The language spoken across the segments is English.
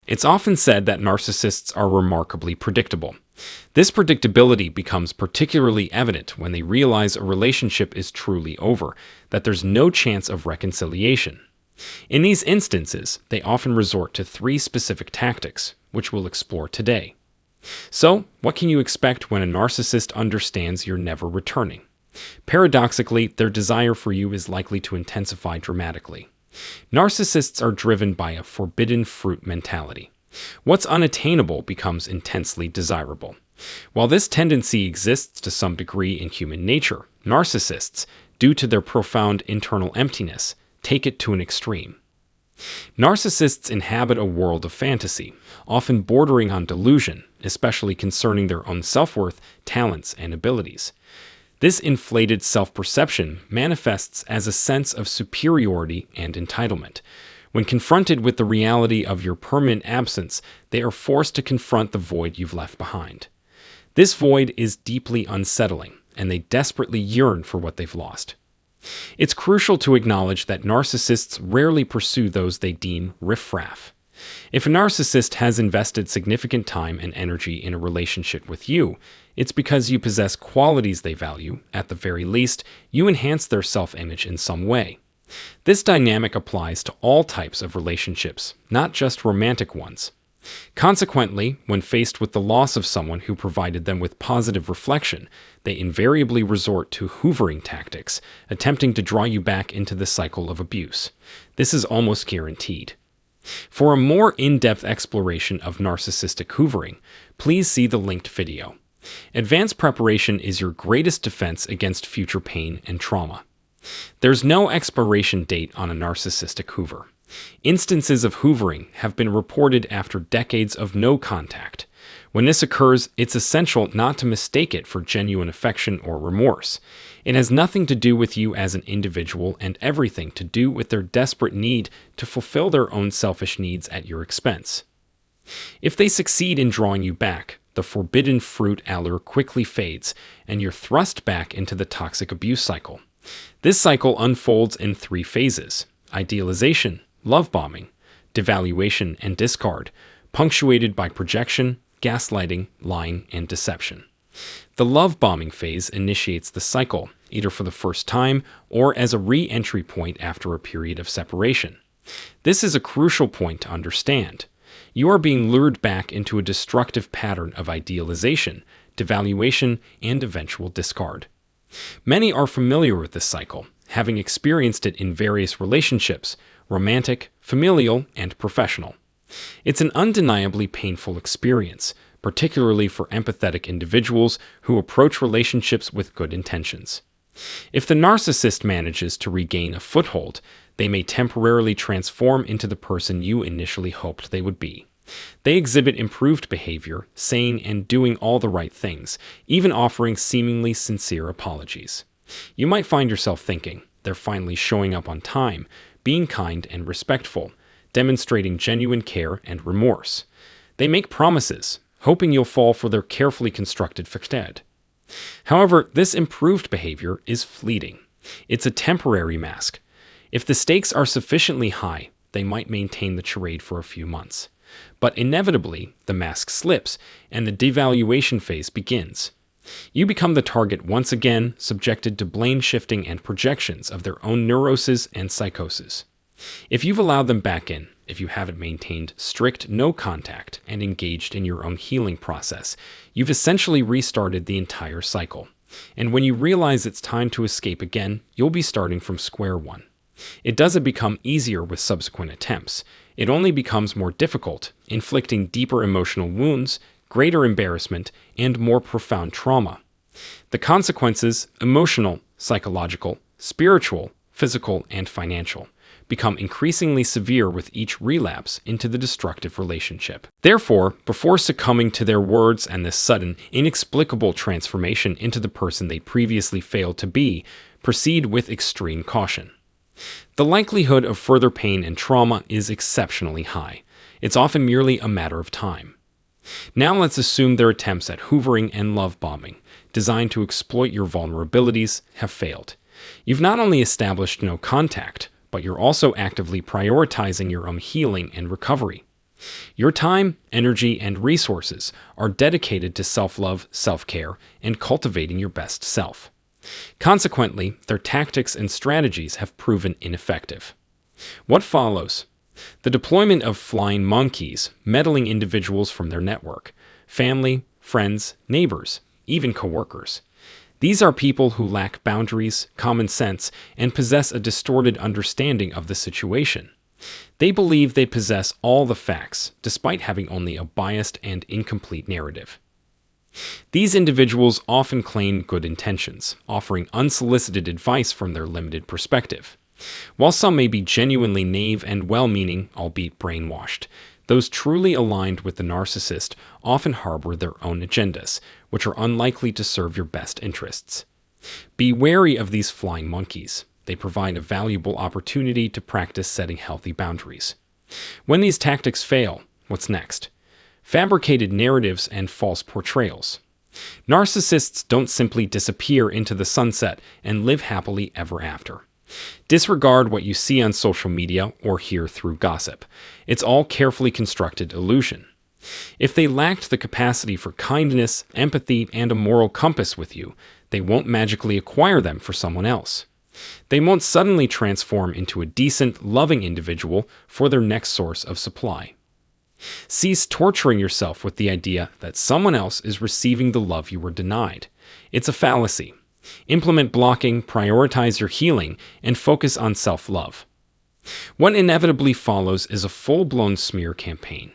It's often said that narcissists are remarkably predictable. This predictability becomes particularly evident when they realize a relationship is truly over, that there's no chance of reconciliation. In these instances, they often resort to three specific tactics, which we'll explore today. So, what can you expect when a narcissist understands you're never returning? Paradoxically, their desire for you is likely to intensify dramatically. Narcissists are driven by a forbidden fruit mentality. What's unattainable becomes intensely desirable. While this tendency exists to some degree in human nature, narcissists, due to their profound internal emptiness, take it to an extreme. Narcissists inhabit a world of fantasy, often bordering on delusion, especially concerning their own self-worth, talents, and abilities. This inflated self-perception manifests as a sense of superiority and entitlement. When confronted with the reality of your permanent absence, they are forced to confront the void you've left behind. This void is deeply unsettling, and they desperately yearn for what they've lost. It's crucial to acknowledge that narcissists rarely pursue those they deem riffraff. If a narcissist has invested significant time and energy in a relationship with you, it's because you possess qualities they value. At the very least, you enhance their self-image in some way. This dynamic applies to all types of relationships, not just romantic ones. Consequently, when faced with the loss of someone who provided them with positive reflection, they invariably resort to hoovering tactics, attempting to draw you back into the cycle of abuse. This is almost guaranteed. For a more in-depth exploration of narcissistic hoovering, please see the linked video. Advanced preparation is your greatest defense against future pain and trauma. There's no expiration date on a narcissistic hoover. Instances of hoovering have been reported after decades of no contact. When this occurs, it's essential not to mistake it for genuine affection or remorse. It has nothing to do with you as an individual and everything to do with their desperate need to fulfill their own selfish needs at your expense. If they succeed in drawing you back, the forbidden fruit allure quickly fades, and you're thrust back into the toxic abuse cycle. This cycle unfolds in three phases: idealization, love bombing, devaluation, and discard, punctuated by projection, gaslighting, lying, and deception. The love bombing phase initiates the cycle, either for the first time or as a re-entry point after a period of separation. This is a crucial point to understand. You are being lured back into a destructive pattern of idealization, devaluation, and eventual discard. Many are familiar with this cycle, having experienced it in various relationships, romantic, familial, and professional. It's an undeniably painful experience, particularly for empathetic individuals who approach relationships with good intentions. If the narcissist manages to regain a foothold, they may temporarily transform into the person you initially hoped they would be. They exhibit improved behavior, saying and doing all the right things, even offering seemingly sincere apologies. You might find yourself thinking, they're finally showing up on time, being kind and respectful, demonstrating genuine care and remorse. They make promises, hoping you'll fall for their carefully constructed facade. However, this improved behavior is fleeting. It's a temporary mask. If the stakes are sufficiently high, they might maintain the charade for a few months. But inevitably, the mask slips and the devaluation phase begins. You become the target once again, subjected to blame shifting and projections of their own neuroses and psychoses. If you've allowed them back in, if you haven't maintained strict no contact and engaged in your own healing process, you've essentially restarted the entire cycle. And when you realize it's time to escape again, you'll be starting from square one. It doesn't become easier with subsequent attempts. It only becomes more difficult, inflicting deeper emotional wounds, greater embarrassment, and more profound trauma. The consequences, emotional, psychological, spiritual, physical, and financial, become increasingly severe with each relapse into the destructive relationship. Therefore, before succumbing to their words and this sudden, inexplicable transformation into the person they previously failed to be, proceed with extreme caution. The likelihood of further pain and trauma is exceptionally high. It's often merely a matter of time. Now let's assume their attempts at hoovering and love bombing, designed to exploit your vulnerabilities, have failed. You've not only established no contact, but you're also actively prioritizing your own healing and recovery. Your time, energy, and resources are dedicated to self-love, self-care, and cultivating your best self. Consequently, their tactics and strategies have proven ineffective. What follows? The deployment of flying monkeys, meddling individuals from their network, family, friends, neighbors, even coworkers. These are people who lack boundaries, common sense, and possess a distorted understanding of the situation. They believe they possess all the facts, despite having only a biased and incomplete narrative. These individuals often claim good intentions, offering unsolicited advice from their limited perspective. While some may be genuinely naive and well-meaning, albeit brainwashed, those truly aligned with the narcissist often harbor their own agendas, which are unlikely to serve your best interests. Be wary of these flying monkeys. They provide a valuable opportunity to practice setting healthy boundaries. When these tactics fail, what's next? Fabricated narratives and false portrayals. Narcissists don't simply disappear into the sunset and live happily ever after. Disregard what you see on social media or hear through gossip. It's all carefully constructed illusion. If they lacked the capacity for kindness, empathy, and a moral compass with you, they won't magically acquire them for someone else. They won't suddenly transform into a decent, loving individual for their next source of supply. Cease torturing yourself with the idea that someone else is receiving the love you were denied. It's a fallacy. Implement blocking, prioritize your healing, and focus on self-love. What inevitably follows is a full-blown smear campaign.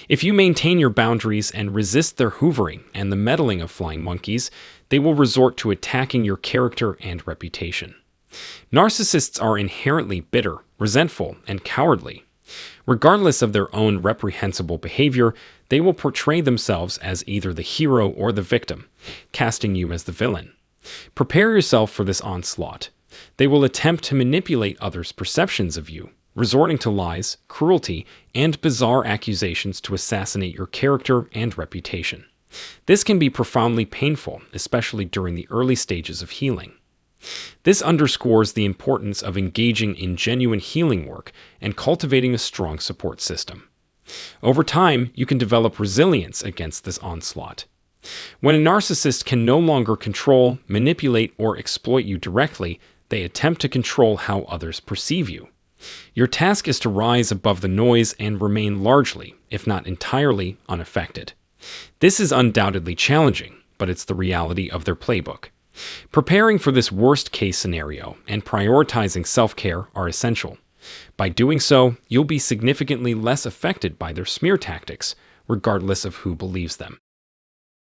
If you maintain your boundaries and resist their hoovering and the meddling of flying monkeys, they will resort to attacking your character and reputation. Narcissists are inherently bitter, resentful, and cowardly. Regardless of their own reprehensible behavior, they will portray themselves as either the hero or the victim, casting you as the villain. Prepare yourself for this onslaught. They will attempt to manipulate others' perceptions of you, resorting to lies, cruelty, and bizarre accusations to assassinate your character and reputation. This can be profoundly painful, especially during the early stages of healing. This underscores the importance of engaging in genuine healing work and cultivating a strong support system. Over time, you can develop resilience against this onslaught. When a narcissist can no longer control, manipulate, or exploit you directly, they attempt to control how others perceive you. Your task is to rise above the noise and remain largely, if not entirely, unaffected. This is undoubtedly challenging, but it's the reality of their playbook. Preparing for this worst-case scenario and prioritizing self-care are essential. By doing so, you'll be significantly less affected by their smear tactics, regardless of who believes them.